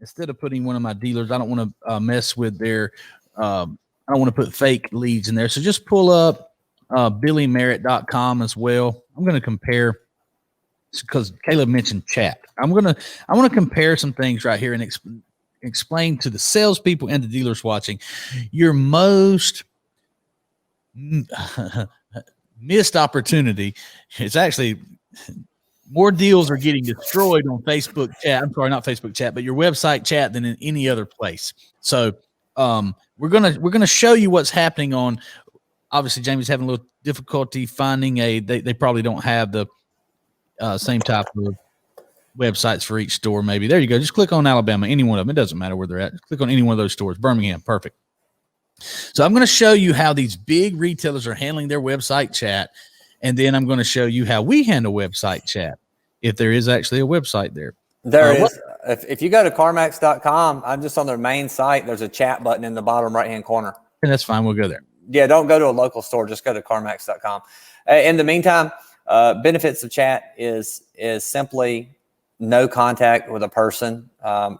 instead of putting one of my dealers, I don't want to mess with their. I don't want to put fake leads in there. So just pull up BillyMerritt.com as well. I'm going to compare because Caleb mentioned chat. I want to compare some things right here and explain to the salespeople and the dealers watching your most missed opportunity. It's actually more deals are getting destroyed on Facebook chat. I'm sorry, not Facebook chat, but your website chat than in any other place. So we're gonna show you what's happening on. Obviously, Jamie's having a little difficulty finding they probably don't have the same type of websites for each store. Maybe there you go. Just click on Alabama, any one of them. It doesn't matter where they're at. Just click on any one of those stores. Birmingham, perfect. So I'm going to show you how these big retailers are handling their website chat, and then I'm going to show you how we handle website chat, if there is actually a website there. There is. If you go to CarMax.com, I'm just on their main site. There's a chat button in the bottom right-hand corner. And that's fine. We'll go there. Yeah, don't go to a local store. Just go to CarMax.com. In the meantime, benefits of chat is simply no contact with a person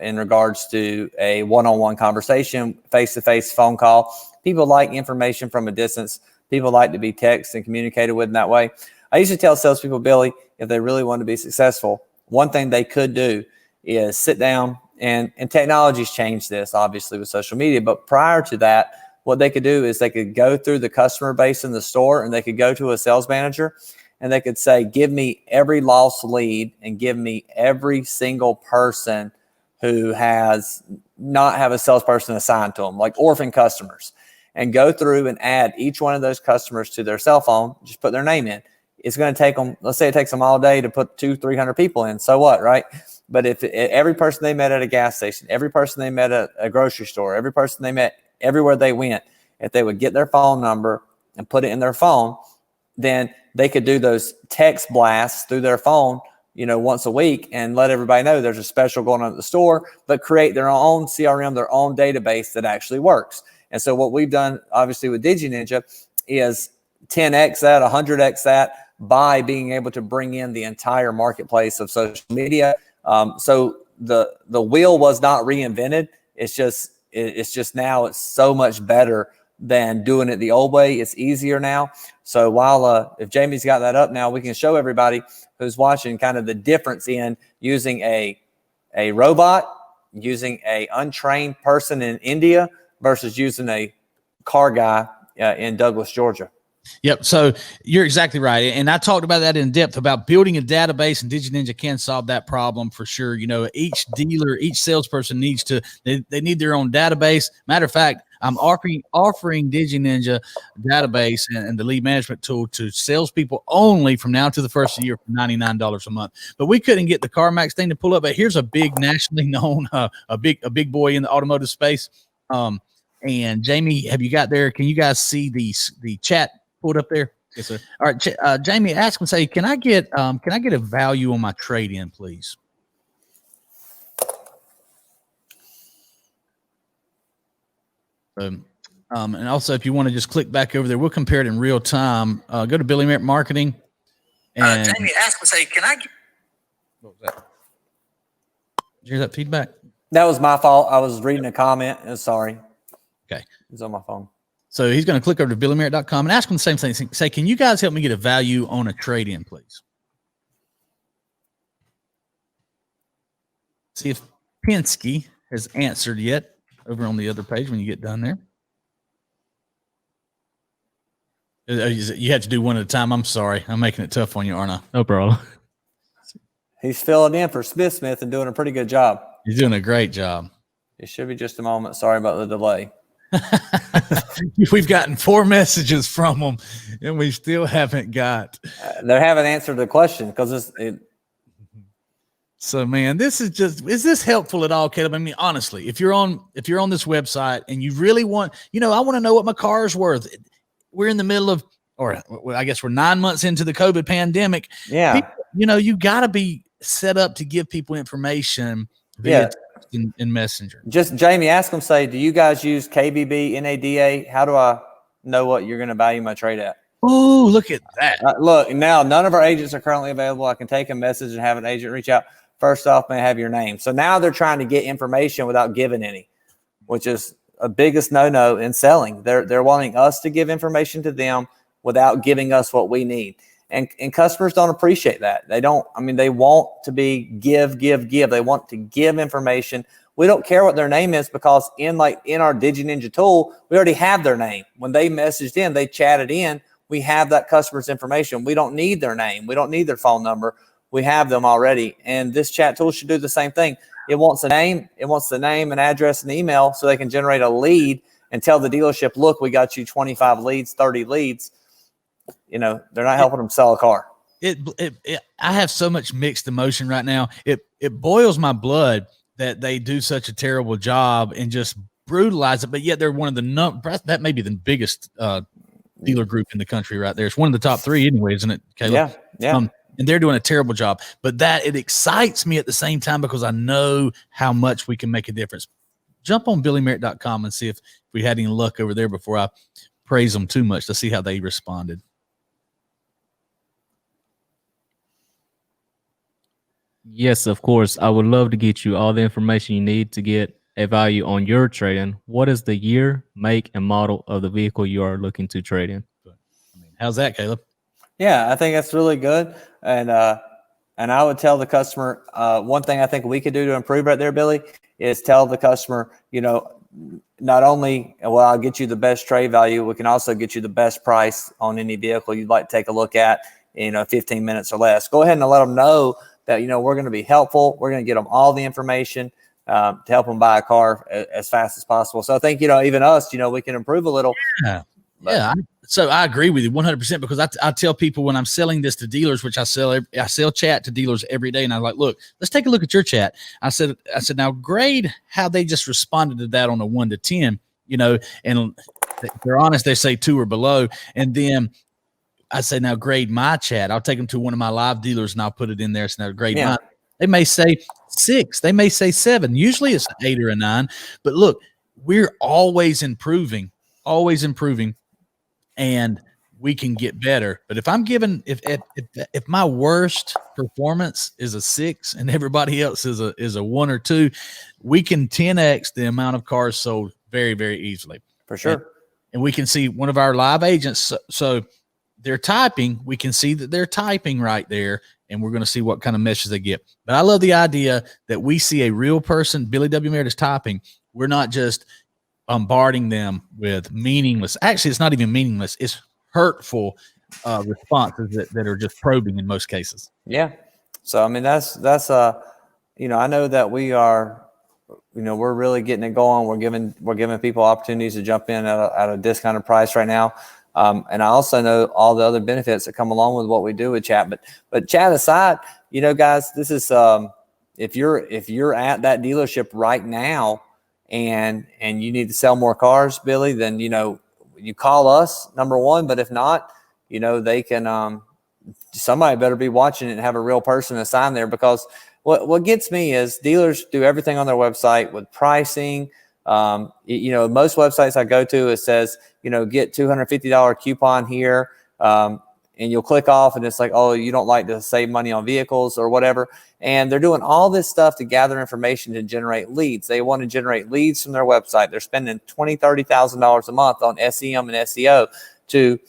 in regards to a one-on-one conversation, face-to-face phone call. People like information from a distance. People like to be texted and communicated with in that way. I used to tell salespeople, Billy, if they really want to be successful, one thing they could do is sit down, and technology's changed this, obviously, with social media. But prior to that, what they could do is they could go through the customer base in the store, and they could go to a sales manager, and they could say, give me every lost lead and give me every single person who has not have a salesperson assigned to them, like orphan customers, and go through and add each one of those customers to their cell phone, just put their name in. It's going to take them, let's say it takes them all day to put 200-300 people in. So what, right? But if every person they met at a gas station, every person they met at a grocery store, every person they met everywhere they went, if they would get their phone number and put it in their phone, then they could do those text blasts through their phone, once a week, and let everybody know there's a special going on at the store, but create their own CRM, their own database that actually works. And so what we've done, obviously, with DigiNinja is 10x that, 100x that, by being able to bring in the entire marketplace of social media. So the wheel was not reinvented. It's just now it's so much better than doing it the old way. It's easier now. So while if Jamie's got that up now, we can show everybody who's watching kind of the difference in using a robot, using a untrained person in India versus using a car guy in Douglas, Georgia. Yep. So you're exactly right. And I talked about that in depth about building a database, and DigiNinja can solve that problem for sure. Each dealer, each salesperson they need their own database. Matter of fact, I'm offering DigiNinja database and the lead management tool to salespeople only from now to the first of the year for $99 a month. But we couldn't get the CarMax thing to pull up. But here's a big nationally known, a big boy in the automotive space. And Jamie, have you got there? Can you guys see the chat pulled up there? Yes, sir. All right, Jamie, ask him, say, can I get a value on my trade-in, please? And also, if you want to just click back over there, we'll compare it in real time. Go to Billy Merritt Marketing. And Jamie, ask him, say, can I get... What was that? Did you hear that feedback? That was my fault. I was reading a comment. Sorry. Okay. It was on my phone. So he's going to click over to BillyMerritt.com and ask him the same thing. Say, can you guys help me get a value on a trade-in, please? See if Penske has answered yet over on the other page when you get done there. You have to do one at a time. I'm sorry. I'm making it tough on you, aren't I? No problem. He's filling in for Smith and doing a pretty good job. He's doing a great job. It should be just a moment. Sorry about the delay. We've gotten 4 messages from them, and we still haven't got. They haven't answered the question because So, man, is this helpful at all, Caleb? I mean, honestly, if you're on this website and you really want, I want to know what my car is worth. We're in the middle of, or I guess we're 9 months into the COVID pandemic. Yeah. People, you got to be set up to give people information via in Messenger. Just Jamie, ask them, say, do you guys use KBB, NADA? How do I know what you're going to value my trade at? Oh, look at that. Look, now none of our agents are currently available. I can take a message and have an agent reach out. first off, may I have your name? So now they're trying to get information without giving any, which is a biggest no-no in selling. They're wanting us to give information to them without giving us what we need. And customers don't appreciate that. They don't, I mean, they want to be give. They want to give information. We don't care what their name is because in our DigiNinja tool, we already have their name. When they messaged in, they chatted in, we have that customer's information. We don't need their name. We don't need their phone number. We have them already. And this chat tool should do the same thing. It wants a name. It wants the name and address and email so they can generate a lead and tell the dealership, look, we got you 25 leads, 30 leads. You know, they're not helping them sell a car. I have so much mixed emotion right now. It boils my blood that they do such a terrible job and just brutalize it. But yet they're one of that may be the biggest dealer group in the country right there. It's one of the top 3 anyway, isn't it, Caleb? Yeah. And they're doing a terrible job. But it excites me at the same time because I know how much we can make a difference. Jump on BillyMerritt.com and see if we had any luck over there before I praise them too much to see how they responded. Yes, of course. I would love to get you all the information you need to get a value on your trade-in. What is the year, make, and model of the vehicle you are looking to trade in? How's that, Caleb? Yeah, I think that's really good. And I would tell the customer, one thing I think we could do to improve right there, Billy, is tell the customer, you know, not only, well, I'll get you the best trade value, we can also get you the best price on any vehicle you'd like to take a look at, 15 minutes or less. Go ahead and let them know that, we're going to be helpful. We're going to get them all the information to help them buy a car as fast as possible. So I think, even us, we can improve a little. Yeah. So I agree with you 100% because I tell people when I'm selling this to dealers, which I sell chat to dealers every day. And I'm like, look, let's take a look at your chat. I said, now grade how they just responded to that on a 1 to 10, and if they're honest, they say 2 or below. And then I say, now grade my chat. I'll take them to one of my live dealers and I'll put it in there. So now grade mine. They may say 6. They may say 7. Usually it's an 8 or a 9. But look, we're always improving. And we can get better. But if I'm given, if my worst performance is a 6 and everybody else is a 1 or 2, we can 10x the amount of cars sold very, very easily. For sure. And we can see one of our live agents. So they're typing. We can see that they're typing right there, and we're going to see what kind of message they get. But I love the idea that we see a real person. Billy W. Merritt is typing. We're not just bombarding them with meaningless. Actually, it's not even meaningless. It's hurtful responses that are just probing in most cases. Yeah. So, I mean, that's I know that we are, we're really getting it going. We're giving people opportunities to jump in at a discounted price right now. And I also know all the other benefits that come along with what we do with chat, but chat aside, guys, this is, if you're at that dealership right now, and you need to sell more cars, Billy, then, you call us, number one. But if not, they can, somebody better be watching it and have a real person assigned there, because what gets me is dealers do everything on their website with pricing. Most websites I go to, it says, get $250 coupon here. And you'll click off and it's like, oh, you don't like to save money on vehicles or whatever. And they're doing all this stuff to gather information to generate leads. They want to generate leads from their website. They're spending $20,000, $30,000 a month on SEM and SEO to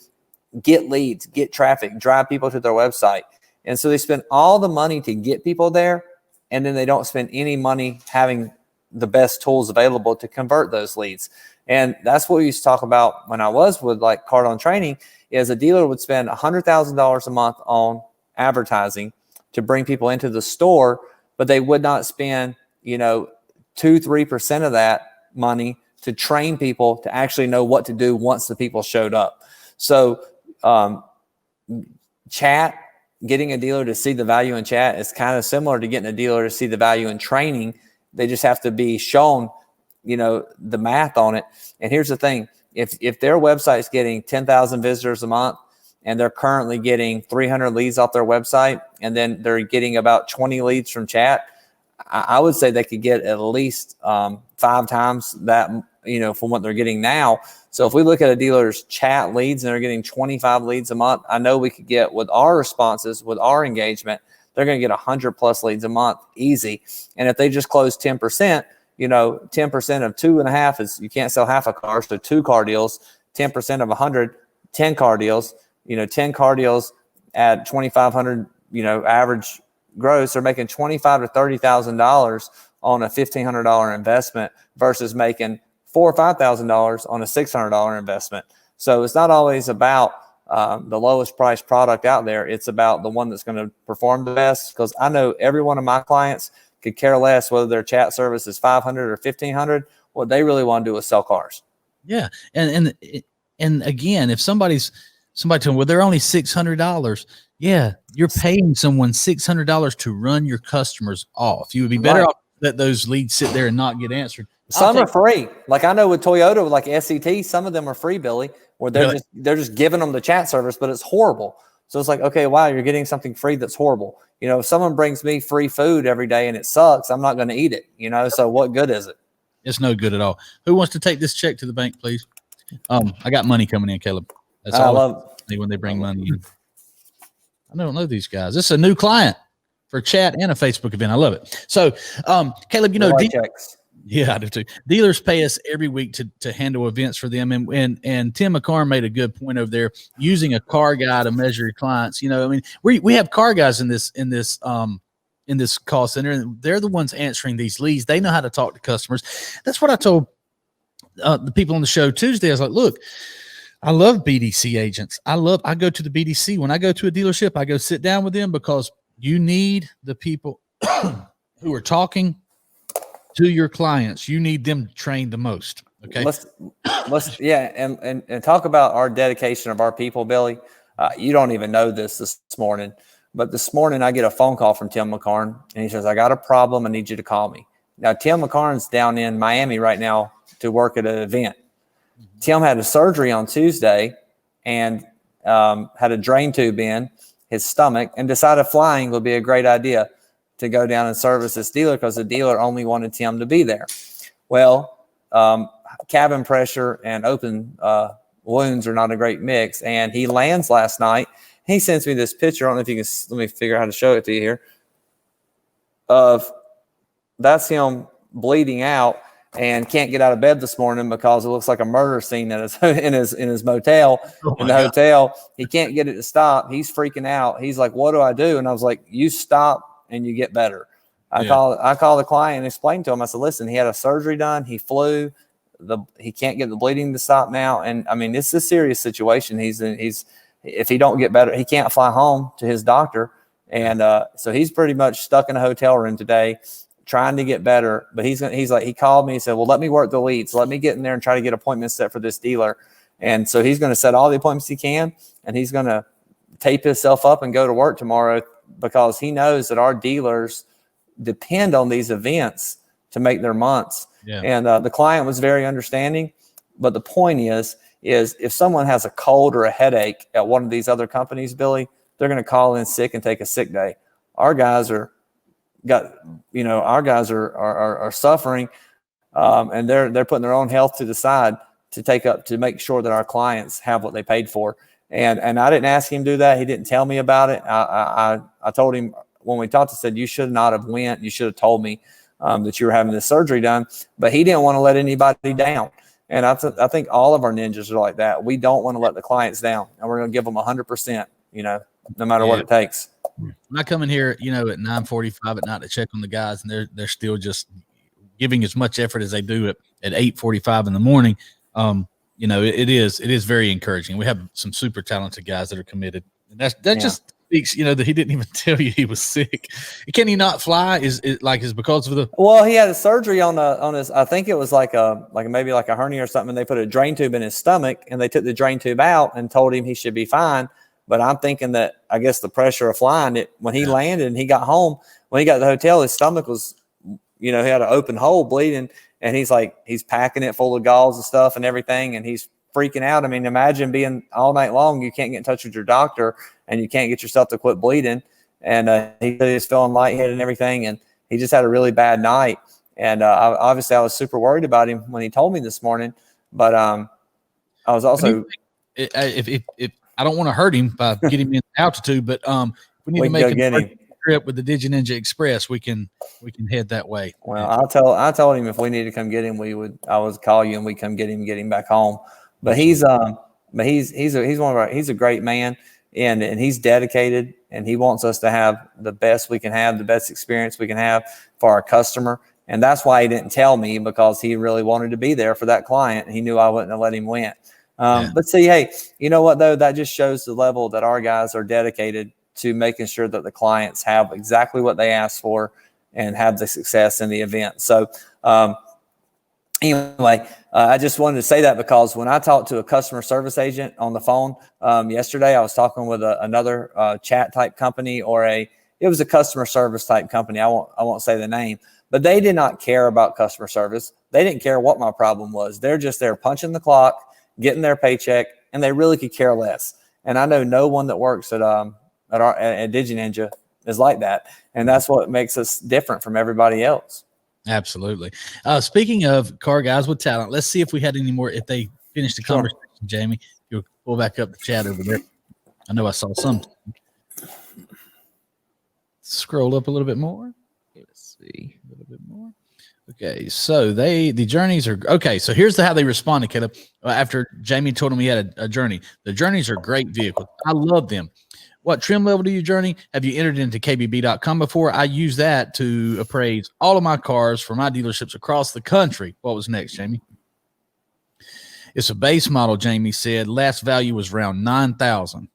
get leads, get traffic, drive people to their website. And so they spend all the money to get people there, and then they don't spend any money having the best tools available to convert those leads. And that's what we used to talk about when I was with like Cardone Training, is a dealer would spend $100,000 a month on advertising to bring people into the store, but they would not spend, 2-3% of that money to train people to actually know what to do once the people showed up. So chat, getting a dealer to see the value in chat is kind of similar to getting a dealer to see the value in training. They just have to be shown, the math on it. And here's the thing. If their website's getting 10,000 visitors a month and they're currently getting 300 leads off their website, and then they're getting about 20 leads from chat, I would say they could get at least 5 times that, from what they're getting now. So if we look at a dealer's chat leads and they're getting 25 leads a month, I know we could get, with our responses, with our engagement, they're going to get 100+ leads a month easy. And if they just close 10%, 10% of 2.5 is, you can't sell half a car. So 2 car deals, 10% of 100, 10 car deals, 10 car deals at 2,500, average gross, they're making $25,000 to $30,000 on a $1,500 investment versus making $4,000 or $5,000 on a $600 investment. So it's not always about the lowest price product out there. It's about the one that's going to perform the best, because I know every one of my clients could care less whether their chat service is 500 or 1,500. What they really want to do is sell cars. Yeah. And again, if somebody told me, well, they're only $600. Yeah. You're paying someone $600 to run your customers off. You would be better off let those leads sit there and not get answered. Some are free. Like I know with Toyota, like SCT, some of them are free, Billy, where they're just giving them the chat service, but it's horrible. So it's like, okay, wow, you're getting something free that's horrible. If someone brings me free food every day and it sucks, I'm not going to eat it. So what good is it? It's no good at all. Who wants to take this check to the bank, please? I got money coming in, Caleb. That's all I love when they bring money in. I don't know these guys. This is a new client for chat and a Facebook event. I love it. So, Caleb, checks. Yeah, I do too. Dealers pay us every week to handle events for them, and Tim McCarn made a good point over there, using a car guy to measure your clients. We have car guys in this call center, and they're the ones answering these leads. They know how to talk to customers. That's what I told the people on the show Tuesday. I was like, look, I love BDC agents. I go to the BDC. When I go to a dealership, I go sit down with them, because you need the people who are talking to your clients. You need them trained the most. Okay. Let's and talk about our dedication of our people, Billy. You don't even know this morning, but this morning I get a phone call from Tim McCarn, and he says, I got a problem. I need you to call me. Now, Tim McCarn's down in Miami right now to work at an event. Tim had a surgery on Tuesday and had a drain tube in his stomach, and decided flying would be a great idea to go down and service this dealer, because the dealer only wanted Tim to be there. Well, cabin pressure and open wounds are not a great mix. And he lands last night. He sends me this picture. I don't know if you can, let me figure out how to show it to you here. That's him bleeding out and can't get out of bed this morning because it looks like a murder scene in his motel, in the hotel. He can't get it to stop. He's freaking out. He's like, what do I do? And I was like, you stop and you get better. I call the client and explain to him. I said, listen, he had a surgery done. He flew. He can't get the bleeding to stop now. And I mean, it's a serious situation. If he don't get better, he can't fly home to his doctor. And so he's pretty much stuck in a hotel room today, trying to get better. But he called me. He said, well, let me work the leads. Let me get in there and try to get appointments set for this dealer. And so he's going to set all the appointments he can, and he's going to tape himself up and go to work tomorrow, because he knows that our dealers depend on these events to make their months. Yeah. And the client was very understanding. But the point is if someone has a cold or a headache at one of these other companies, Billy, they're going to call in sick and take a sick day. Our guys are suffering, and they're putting their own health to the side to make sure that our clients have what they paid for. And I didn't ask him to do that. He didn't tell me about it. I told him when we talked, I said, you should not have went. You should have told me that you were having this surgery done. But he didn't want to let anybody down. And I think all of our ninjas are like that. We don't want to let the clients down, and we're going to give them 100%, no matter what it takes. When I come in here, at 9:45 at night to check on the guys, and they're still just giving as much effort as they do at 8:45 in the morning. It is very encouraging. We have some super talented guys that are committed. And that just speaks, that he didn't even tell you he was sick. Can he not fly? Is because of the? Well, he had a surgery on his. I think it was maybe like a hernia or something. And they put a drain tube in his stomach, and they took the drain tube out and told him he should be fine. But I'm thinking that I guess the pressure of flying it when he landed and he got home, when he got to the hotel, his stomach was, he had an open hole bleeding. And he's packing it full of gauze and stuff and everything. And he's freaking out. I mean, imagine being all night long. You can't get in touch with your doctor, and you can't get yourself to quit bleeding. And he was feeling lightheaded and everything. And he just had a really bad night. And obviously I was super worried about him when he told me this morning. But I was also, if I don't want to hurt him by getting him in altitude, but we need to make him trip with the DigiNinja Express, we can head that way. Well, I told him if we needed to come get him, I would call you and we come get him back home. But he's one of our, he's a great man, and he's dedicated, and he wants us to have the best we can have, the best experience we can have for our customer. And that's why he didn't tell me, because he really wanted to be there for that client. He knew I wouldn't have let him win. But see, hey, you know what though? That just shows the level that our guys are dedicated to making sure that the clients have exactly what they asked for and have the success in the event. So anyway, I just wanted to say that because when I talked to a customer service agent on the phone yesterday, I was talking with another chat type company, it was a customer service type company. I won't say the name, but they did not care about customer service. They didn't care what my problem was. They're just there punching the clock, getting their paycheck, and they really could care less. And I know no one that works at DigiNinja is like that. And that's what makes us different from everybody else. Absolutely. Speaking of car guys with talent, let's see if we had any more, if they finished the conversation, Jamie. You'll pull back up the chat over there. I know I saw some. Scroll up a little bit more. Let's see. A little bit more. Okay, so the journeys are okay. So here's how they responded, Caleb. After Jamie told him he had a journey. The journeys are great vehicles. I love them. What trim level do you journey? Have you entered into KBB.com before? I use that to appraise all of my cars for my dealerships across the country. What was next, Jamie? It's a base model, Jamie said. Last value was around $9,000.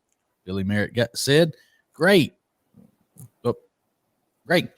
Billy Merritt said, great. Oh, great.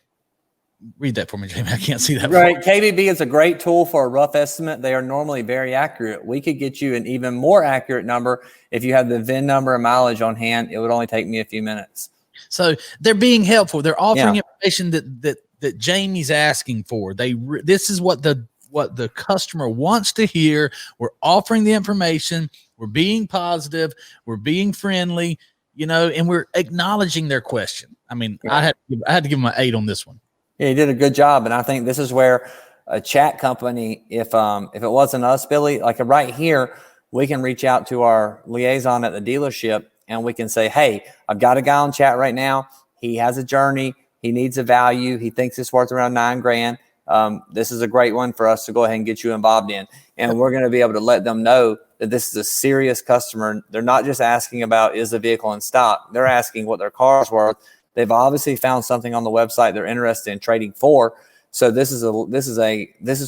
Read that for me, Jamie. I can't see that. Right. KBB is a great tool for a rough estimate. They are normally very accurate. We could get you an even more accurate number if you have the VIN number and mileage on hand. It would only take me a few minutes. So they're being helpful. They're offering information that Jamie's asking for. This is what the customer wants to hear. We're offering the information. We're being positive. We're being friendly, and we're acknowledging their question. I mean, I had to give them an 8 on this one. Yeah, he did a good job. And I think this is where a chat company, if it wasn't us, Billy, like right here, we can reach out to our liaison at the dealership and we can say, hey, I've got a guy on chat right now. He has a journey. He needs a value. He thinks it's worth around $9,000. This is a great one for us to go ahead and get you involved in. And we're going to be able to let them know that this is a serious customer. They're not just asking about, is the vehicle in stock? They're asking what their car's worth. They've obviously found something on the website they're interested in trading for. So this is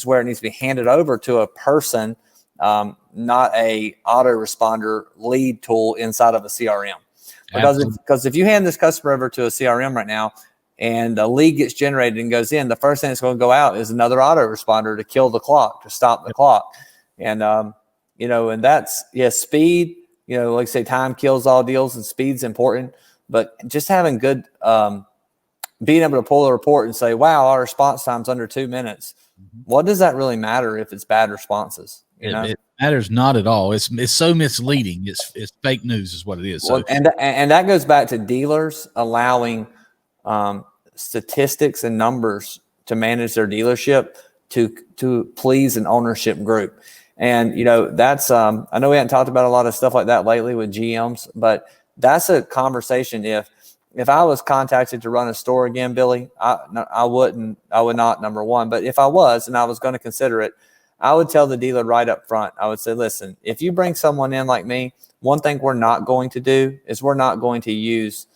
where it needs to be handed over to a person, not a autoresponder lead tool inside of a CRM. Because if you hand this customer over to a CRM right now and a lead gets generated and goes in, the first thing that's going to go out is another autoresponder to kill the clock, to stop the clock. And and that's speed. Like I say, time kills all deals, and speed's important. But just having good, being able to pull a report and say, wow, our response time's under 2 minutes. What does that really matter if it's bad responses? It matters not at all. It's so misleading. It's fake news is what it is. So. Well, and that goes back to dealers allowing statistics and numbers to manage their dealership to please an ownership group. And, that's, I know we haven't talked about a lot of stuff like that lately with GMs, but that's a conversation. If I was contacted to run a store again, Billy, I would not, number one. But if I was and I was going to consider it, I would tell the dealer right up front. I would say, listen, if you bring someone in like me, one thing we're not going to do is we're not going to use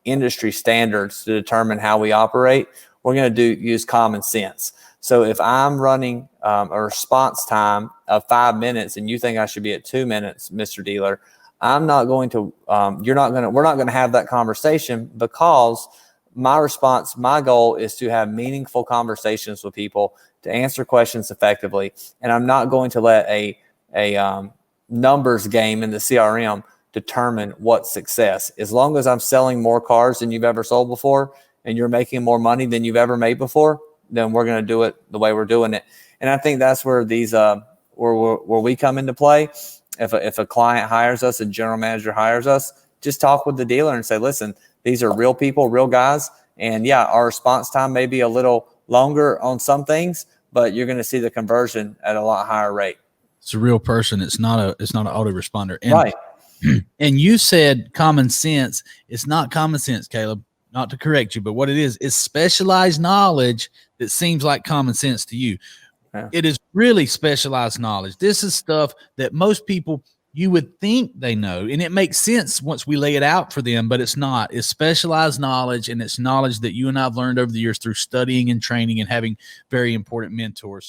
industry standards to determine how we operate. We're going to use common sense. So if I'm running a response time of 5 minutes and you think I should be at 2 minutes, Mr. Dealer, I'm not going to, we're not going to have that conversation, because my goal is to have meaningful conversations with people, to answer questions effectively. And I'm not going to let a numbers game in the CRM determine what's success. As long as I'm selling more cars than you've ever sold before and you're making more money than you've ever made before, then we're going to do it the way we're doing it. And I think that's where where we come into play. If a client hires us, a general manager hires us, just talk with the dealer and say, listen, these are real people, real guys. And our response time may be a little longer on some things, but you're going to see the conversion at a lot higher rate. It's a real person. It's not an autoresponder. And, right. And you said common sense. It's not common sense, Caleb. not to correct you, but what it is specialized knowledge that seems like common sense to you. Yeah. It is really specialized knowledge. This is stuff that most people, you would think they know, and it makes sense once we lay it out for them, but it's not. It's specialized knowledge, and it's knowledge that you and I have learned over the years through studying and training and having very important mentors.